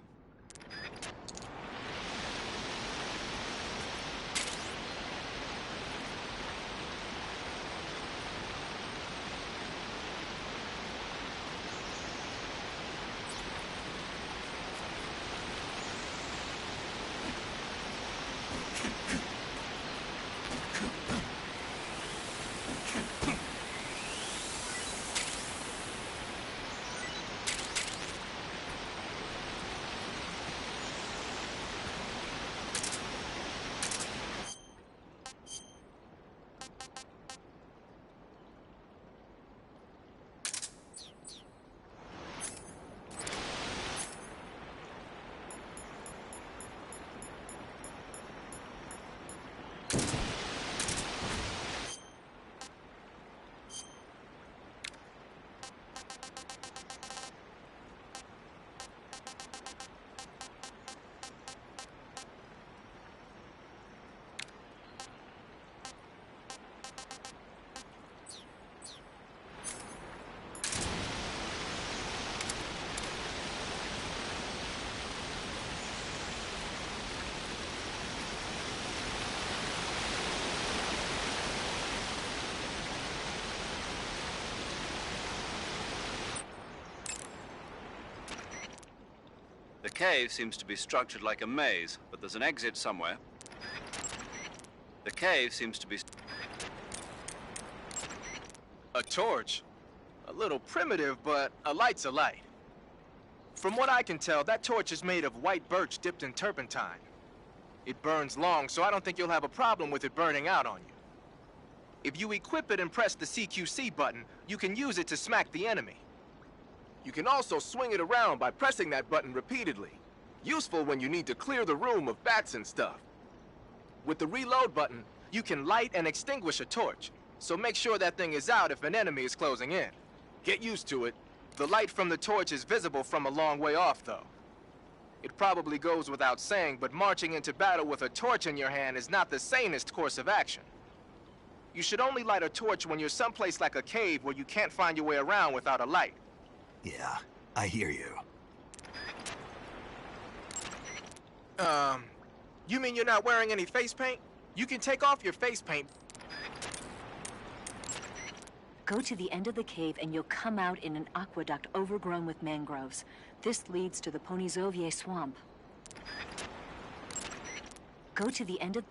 The cave seems to be structured like a maze, but there's an exit somewhere. The cave seems to be... A torch? A little primitive, but a light's a light. From what I can tell, that torch is made of white birch dipped in turpentine. It burns long, so I don't think you'll have a problem with it burning out on you. If you equip it and press the CQC button, you can use it to smack the enemy. You can also swing it around by pressing that button repeatedly. Useful when you need to clear the room of bats and stuff. With the reload button, you can light and extinguish a torch, so make sure that thing is out if an enemy is closing in. Get used to it. The light from the torch is visible from a long way off, though. It probably goes without saying, but marching into battle with a torch in your hand is not the sanest course of action. You should only light a torch when you're someplace like a cave where you can't find your way around without a light. Yeah, I hear you. You mean you're not wearing any face paint? You can take off your face paint. Go to the end of the cave and you'll come out in an aqueduct overgrown with mangroves. This leads to the Ponyzovier swamp. Go to the end of...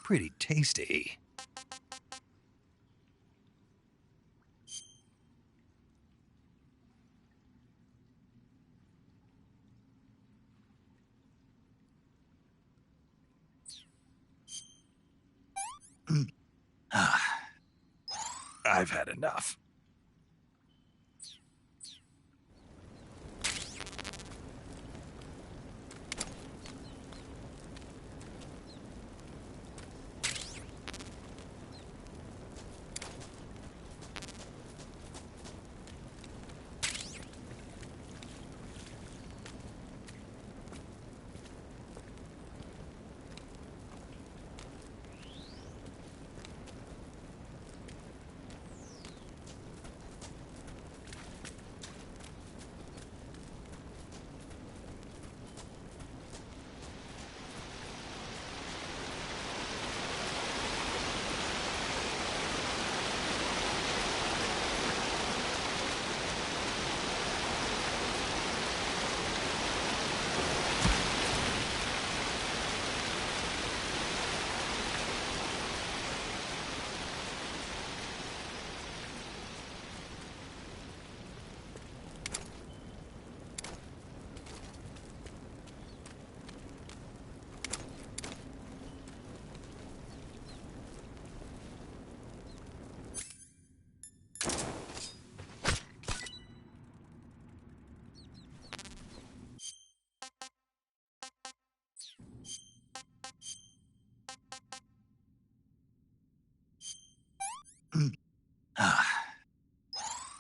Pretty tasty. I've had enough.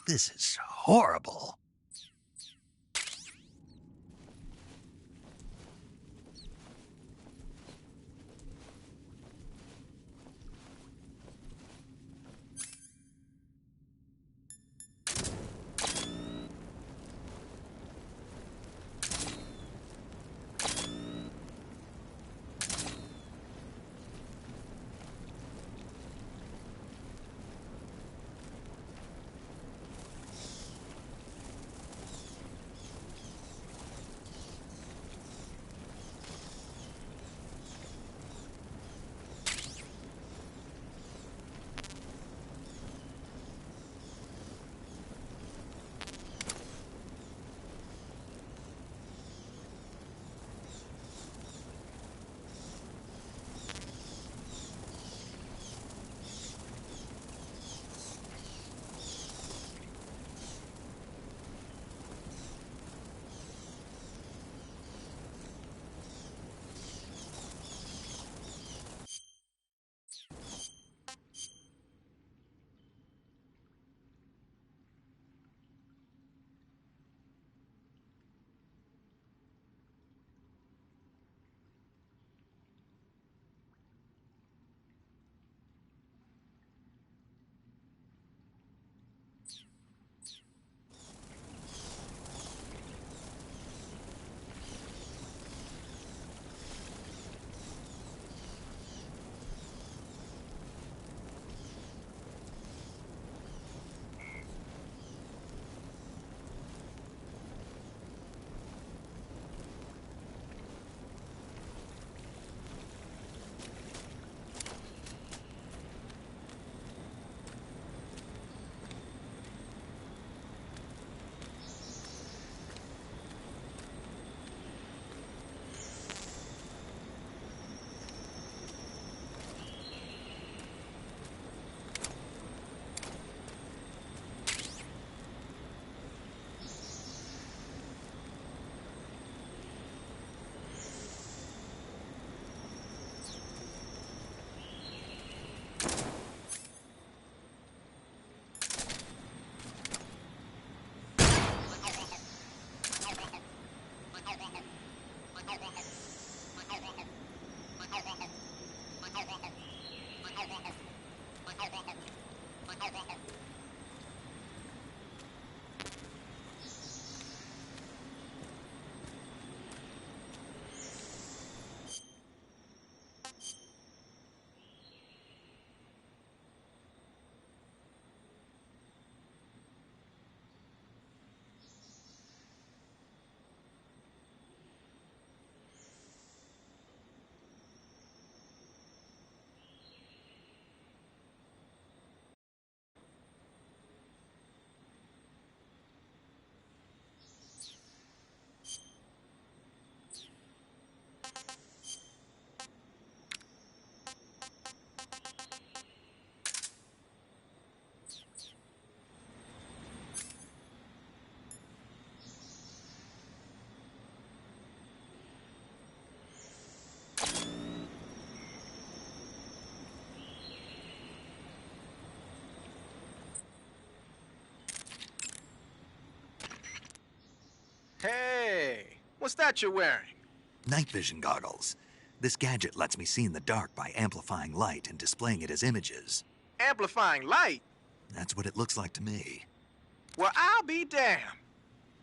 This is horrible. What's that you're wearing? Night vision goggles. This gadget lets me see in the dark by amplifying light and displaying it as images. Amplifying light? That's what it looks like to me. Well, I'll be damned.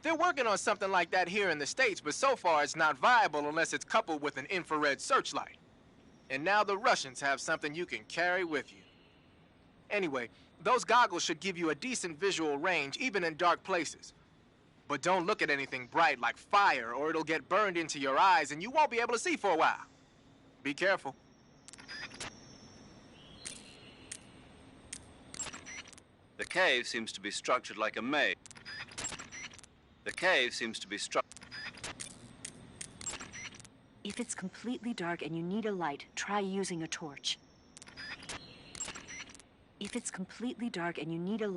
They're working on something like that here in the States, but so far it's not viable unless it's coupled with an infrared searchlight. And now the Russians have something you can carry with you. Anyway, those goggles should give you a decent visual range, even in dark places. But don't look at anything bright like fire, or it'll get burned into your eyes and you won't be able to see for a while. Be careful. The cave seems to be structured like a maze. The cave seems to be structured. If it's completely dark and you need a light, try using a torch. If it's completely dark and you need a...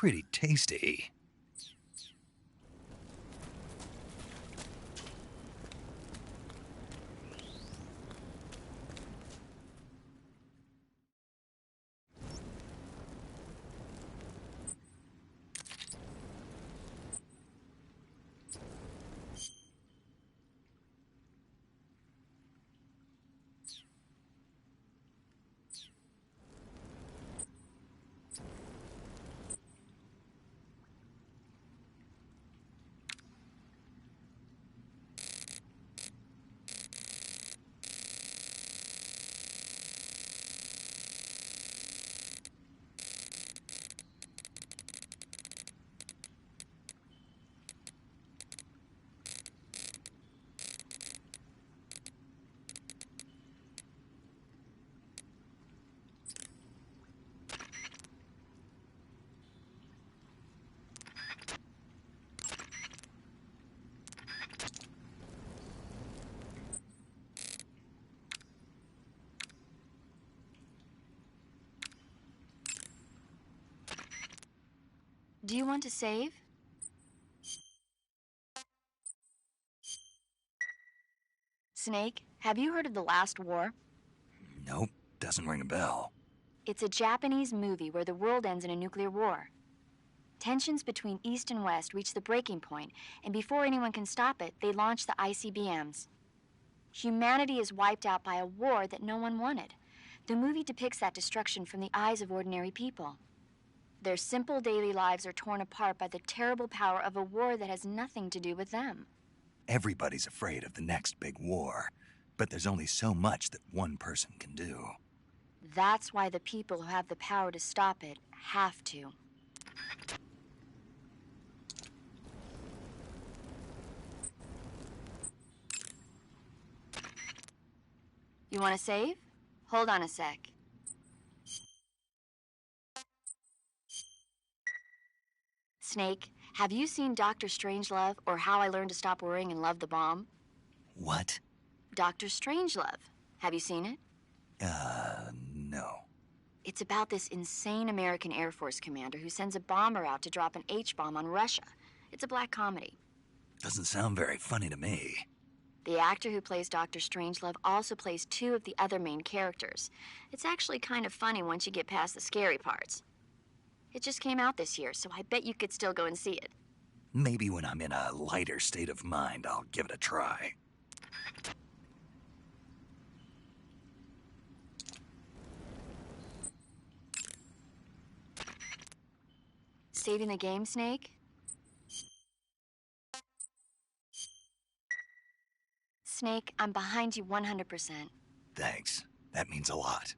pretty tasty. Do you want to save? Snake, have you heard of The Last War? Nope, doesn't ring a bell. It's a Japanese movie where the world ends in a nuclear war. Tensions between East and West reach the breaking point, and before anyone can stop it, they launch the ICBMs. Humanity is wiped out by a war that no one wanted. The movie depicts that destruction from the eyes of ordinary people. Their simple daily lives are torn apart by the terrible power of a war that has nothing to do with them. Everybody's afraid of the next big war, but there's only so much that one person can do. That's why the people who have the power to stop it have to. You want to save? Hold on a sec. Snake, have you seen Dr. Strangelove or How I Learned to Stop Worrying and Love the Bomb? What? Dr. Strangelove. Have you seen it? No. It's about this insane American Air Force commander who sends a bomber out to drop an H-bomb on Russia. It's a black comedy. Doesn't sound very funny to me. The actor who plays Dr. Strangelove also plays two of the other main characters. It's actually kind of funny once you get past the scary parts. It just came out this year, so I bet you could still go and see it. Maybe when I'm in a lighter state of mind, I'll give it a try. Saving the game, Snake? Snake, I'm behind you 100%. Thanks. That means a lot.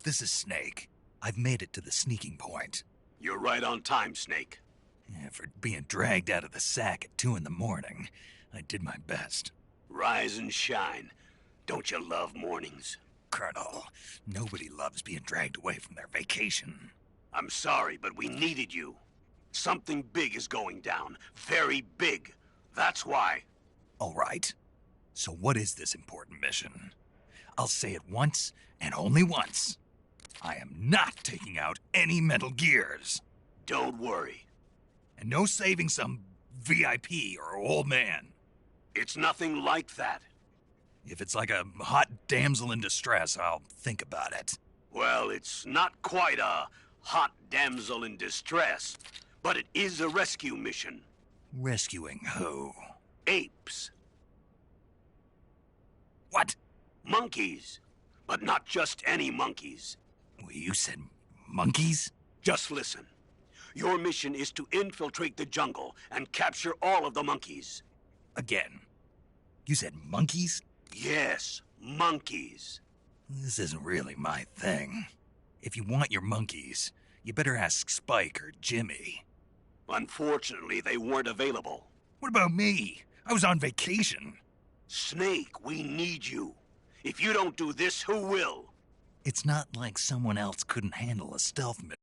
this is Snake. I've made it to the sneaking point. You're right on time, Snake. Yeah, for being dragged out of the sack at 2 in the morning, I did my best. Rise and shine. Don't you love mornings? Colonel, nobody loves being dragged away from their vacation. I'm sorry, but we needed you. Something big is going down. Very big. That's why. All right. So what is this important mission? I'll say it once, and only once. I am not taking out any Metal Gears. Don't worry. And no saving some VIP or old man. It's nothing like that. If it's like a hot damsel in distress, I'll think about it. Well, it's not quite a hot damsel in distress, but it is a rescue mission. Rescuing who? Apes. What? Monkeys. But not just any monkeys. Well, you said monkeys? Just listen. Your mission is to infiltrate the jungle and capture all of the monkeys. Again. You said monkeys? Yes, monkeys. This isn't really my thing. If you want your monkeys, you better ask Spike or Jimmy. Unfortunately, they weren't available. What about me? I was on vacation. Snake, we need you. If you don't do this, who will? It's not like someone else couldn't handle a stealth mission.